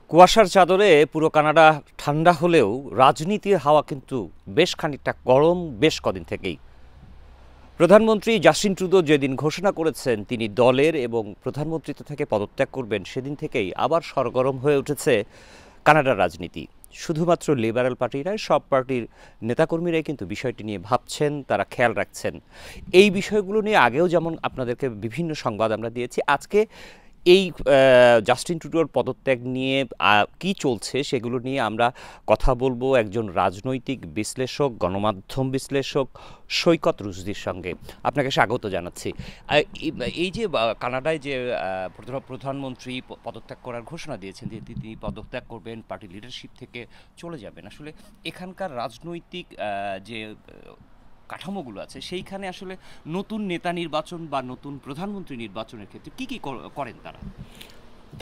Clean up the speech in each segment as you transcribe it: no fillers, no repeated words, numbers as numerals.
কুয়াশার চাদরে পুরো কানাডা ঠান্ডা হলেও রাজনীতির হাওয়া কিন্তু বেশ খানিকটা গরম বেশ কদিন থেকেই। প্রধানমন্ত্রী জাস্টিন ট্রুডো যেদিন ঘোষণা করেছেন তিনি দলের এবং প্রধানমন্ত্রিত্ব থেকে পদত্যাগ করবেন, সেদিন থেকেই আবার সরগরম হয়ে উঠেছে কানাডার রাজনীতি। শুধুমাত্র লিবারেল পার্টি নয়, সব পার্টির নেতাকর্মীরাই কিন্তু বিষয়টি নিয়ে ভাবছেন, তারা খেয়াল রাখছেন। এই বিষয়গুলো নিয়ে আগেও যেমন আপনাদেরকে বিভিন্ন সংবাদ আমরা দিয়েছি, আজকে এই জাস্টিন ট্রুডোর পদত্যাগ নিয়ে কি চলছে সেগুলো নিয়ে আমরা কথা বলবো একজন রাজনৈতিক বিশ্লেষক, গণমাধ্যম বিশ্লেষক সৈকত রুশদীর সঙ্গে। আপনাকে স্বাগত জানাচ্ছি। এই যে কানাডায় যে প্রধানমন্ত্রী পদত্যাগ করার ঘোষণা দিয়েছেন যে তিনি পদত্যাগ করবেন, পার্টি লিডারশিপ থেকে চলে যাবেন, আসলে এখানকার রাজনৈতিক যে কাঠামোগুলো আছে সেইখানে আসলে নতুন নেতা নির্বাচন বা নতুন প্রধানমন্ত্রী নির্বাচনের ক্ষেত্রে কি কি করেন তারা?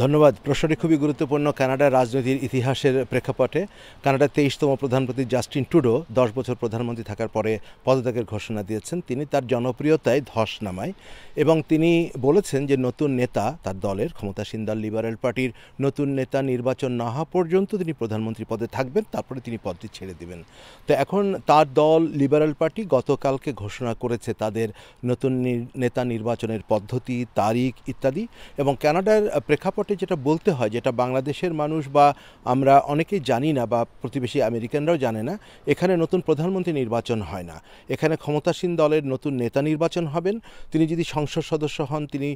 ধন্যবাদ। প্রশ্নটি খুবই গুরুত্বপূর্ণ। কানাডার রাজনীতির ইতিহাসের প্রেক্ষাপটে কানাডার 23তম প্রধানমন্ত্রী জাস্টিন ট্রুডো 10 বছর প্রধানমন্ত্রী থাকার পরে পদত্যাগের ঘোষণা দিয়েছেন। তিনি তার জনপ্রিয়তায় ধস নামায় এবং তিনি বলেছেন যে নতুন নেতা, তার দলের ক্ষমতাসীন দল লিবারেল পার্টির নতুন নেতা নির্বাচন না হওয়া পর্যন্ত তিনি প্রধানমন্ত্রী পদে থাকবেন, তারপরে তিনি পদটি ছেড়ে দেবেন। তো এখন তার দল লিবারেল পার্টি গতকালকে ঘোষণা করেছে তাদের নতুন নেতা নির্বাচনের পদ্ধতি, তারিখ ইত্যাদি। এবং কানাডার প্রেক্ষাপটে যেটা বলতে হয়, যেটা বাংলাদেশের মানুষ বা আমরা অনেকেই জানি না বা প্রতিবেশী আমেরিকানরাও জানে না, এখানে নতুন প্রধানমন্ত্রী নির্বাচন হয় না। এখানে ক্ষমতাসীন দলের নতুন নেতা নির্বাচন হবেন। তিনি যদি সংসদ সদস্য হন, তিনি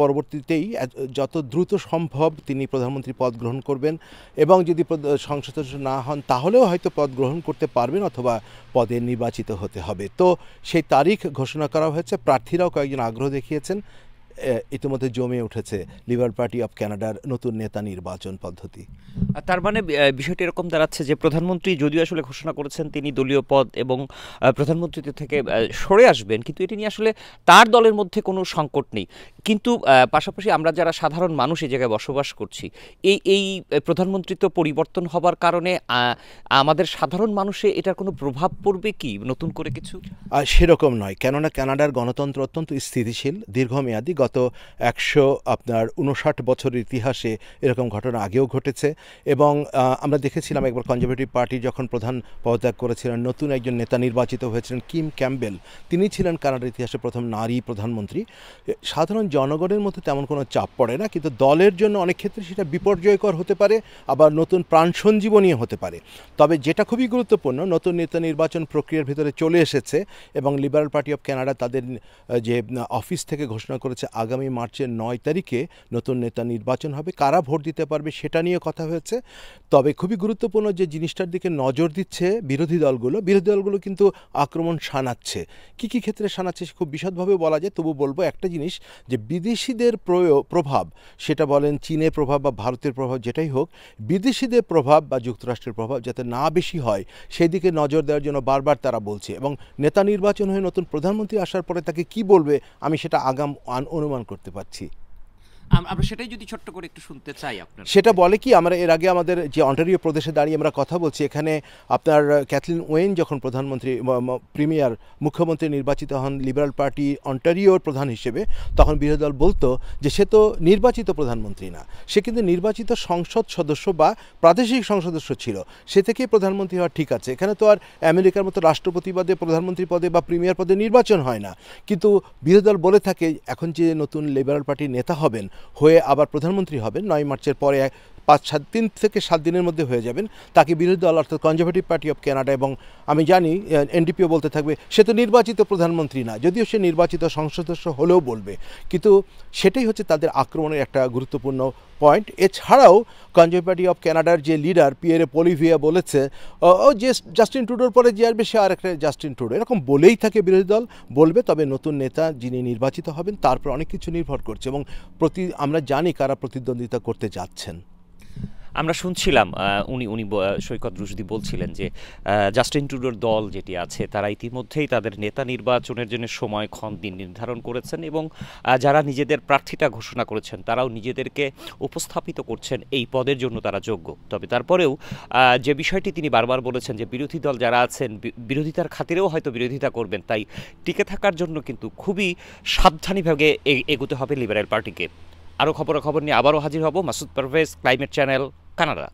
পরবর্তীতেই যত দ্রুত সম্ভব তিনি প্রধানমন্ত্রী পদ গ্রহণ করবেন, এবং যদি সংসদ সদস্য না হন তাহলেও হয়তো পদ গ্রহণ করতে পারবেন অথবা পদে নির্বাচিত হতে হবে। তো সেই তারিখ ঘোষণা করা হয়েছে। প্রার্থীরাও কয়েকজন আগ্রহ দেখিয়েছেন। ইতিমধ্যে জমে উঠেছে লিবারেল পার্টি অফ কানাডার নতুন নেতা নির্বাচন পদ্ধতি। তার মানে বিষয়টি এরকম দাঁড়াচ্ছে যে প্রধানমন্ত্রী যদিও আসলে ঘোষণা করেছেন তিনি দলীয় পদ এবং প্রধানমন্ত্রী থেকে সরে আসবেন, কিন্তু এটি নিয়ে আসলে তার দলের মধ্যে কোনো সংকট নেই। কিন্তু পাশাপাশি আমরা যারা সাধারণ মানুষ এই জায়গায় বসবাস করছি, এই প্রধানমন্ত্রিত্ব পরিবর্তন হবার কারণে আমাদের সাধারণ মানুষে এটার কোনো প্রভাব পড়বে কি নতুন করে কিছু? সেরকম নয়, কেননা কানাডার গণতন্ত্র অত্যন্ত স্থিতিশীল, দীর্ঘমেয়াদী। গত 159 বছরের ইতিহাসে এরকম ঘটনা আগেও ঘটেছে। এবং আমরা দেখেছিলাম একবার কনজারভেটিভ পার্টি যখন প্রধান পদত্যাগ করেছিলেন, নতুন একজন নেতা নির্বাচিত হয়েছিলেন কিম ক্যাম্বেল। তিনি ছিলেন কানাডার ইতিহাসে প্রথম নারী প্রধানমন্ত্রী। সাধারণ জনগণের মধ্যে তেমন কোনো চাপ পড়ে না, কিন্তু দলের জন্য অনেক ক্ষেত্রে সেটা বিপর্যয়কর হতে পারে, আবার নতুন প্রাণ সঞ্জীবনী হতে পারে। তবে যেটা খুবই গুরুত্বপূর্ণ, নতুন নেতা নির্বাচন প্রক্রিয়ার ভিতরে চলে এসেছে এবং লিবারেল পার্টি অফ কানাডা তাদের যে অফিস থেকে ঘোষণা করেছে আগামী মার্চের 9 তারিখে নতুন নেতা নির্বাচন হবে। কারা ভোট দিতে পারবে সেটা নিয়ে কথা হয়েছে। তবে খুবই গুরুত্বপূর্ণ যে জিনিসটার দিকে নজর দিচ্ছে বিরোধী দলগুলো কিন্তু আক্রমণ শানাচ্ছে। কী কী ক্ষেত্রে শানাচ্ছে খুব বিশদভাবে বলা যায়, তবু বলবো একটা জিনিস, যে বিদেশিদের প্রভাব, সেটা বলেন চীনের প্রভাব বা ভারতের প্রভাব, যেটাই হোক, বিদেশিদের প্রভাব বা যুক্তরাষ্ট্রের প্রভাব যাতে না বেশি হয় সেই দিকে নজর দেওয়ার জন্য বারবার তারা বলছে। এবং নেতা নির্বাচন হয়ে নতুন প্রধানমন্ত্রী আসার পরে তাকে কি বলবে আমি সেটা আগাম অনুমান করতে পারছি। আমরা সেটাই যদি ছোট্ট করে একটু শুনতে চাই আপনার। সেটা বলে কি, আমরা এর আগে আমাদের যে অন্টারিও প্রদেশে দাঁড়িয়ে আমরা কথা বলছি, এখানে আপনার ক্যাথলিন ওয়েন যখন প্রধানমন্ত্রী মুখ্যমন্ত্রী নির্বাচিত হন লিবারেল পার্টি অন্টারিওর প্রধান হিসেবে, তখন বিরোধী দল বলতো যে সে তো নির্বাচিত প্রধানমন্ত্রী না, সে কিন্তু নির্বাচিত সংসদ সদস্য বা প্রাদেশিক সংসদ সদস্য ছিল, সে থেকেই প্রধানমন্ত্রী হওয়া ঠিক আছে। এখানে তো আর আমেরিকার মতো রাষ্ট্রপতি পদে, প্রধানমন্ত্রী পদে বা প্রিমিয়ার পদে নির্বাচন হয় না। কিন্তু বিরোধী দল বলে থাকে এখন যে নতুন লিবারেল পার্টির নেতা হবেন, হয়ে আবার প্রধানমন্ত্রী হবেন 9 মার্চের পরে, 3 থেকে 7 দিনের মধ্যে হয়ে যাবেন, তাকে বিরোধী দল অর্থাৎ কনজারভেটিভ পার্টি অফ কানাডা এবং আমি জানি এনডিপিও বলতে থাকবে সে তো নির্বাচিত প্রধানমন্ত্রী না, যদিও সে নির্বাচিত সংসদ সদস্য হলেও বলবে। কিন্তু সেটাই হচ্ছে তাদের আক্রমণের একটা গুরুত্বপূর্ণ পয়েন্ট। এছাড়াও কনজারভেটিভ পার্টি অফ কানাডার যে লিডার পিয়েরে পলিভিয়া বলেছে যে জাস্টিন ট্রুডোর পরে যে আসবে সে আর একটা জাস্টিন ট্রুডো, এরকম বলেই থাকে বিরোধী দল বলবে। তবে নতুন নেতা যিনি নির্বাচিত হবেন তারপর অনেক কিছু নির্ভর করছে এবং আমরা জানি কারা প্রতিদ্বন্দ্বিতা করতে যাচ্ছেন। আমরা শুনছিলাম উনি সৈকত রুশদী বলছিলেন যে জাস্টিন ট্রুডোর দল যেটি আছে তারা ইতিমধ্যেই তাদের নেতা নির্বাচনের জন্য সময়ক্ষণ দিন নির্ধারণ করেছেন এবং যারা নিজেদের প্রার্থীটা ঘোষণা করেছেন তারাও নিজেদেরকে উপস্থাপিত করছেন এই পদের জন্য তারা যোগ্য। তবে তারপরেও যে বিষয়টি তিনি বারবার বলেছেন যে বিরোধী দল যারা আছেন বিরোধিতার খাতিরেও হয়তো বিরোধিতা করবেন, তাই টিকে থাকার জন্য কিন্তু খুবই সাবধানীভাবে এগোতে হবে লিবারেল পার্টিকে। আরও খবরাখবর নিয়ে আবারও হাজির হব। Masud Parvez, climate channel, Canada.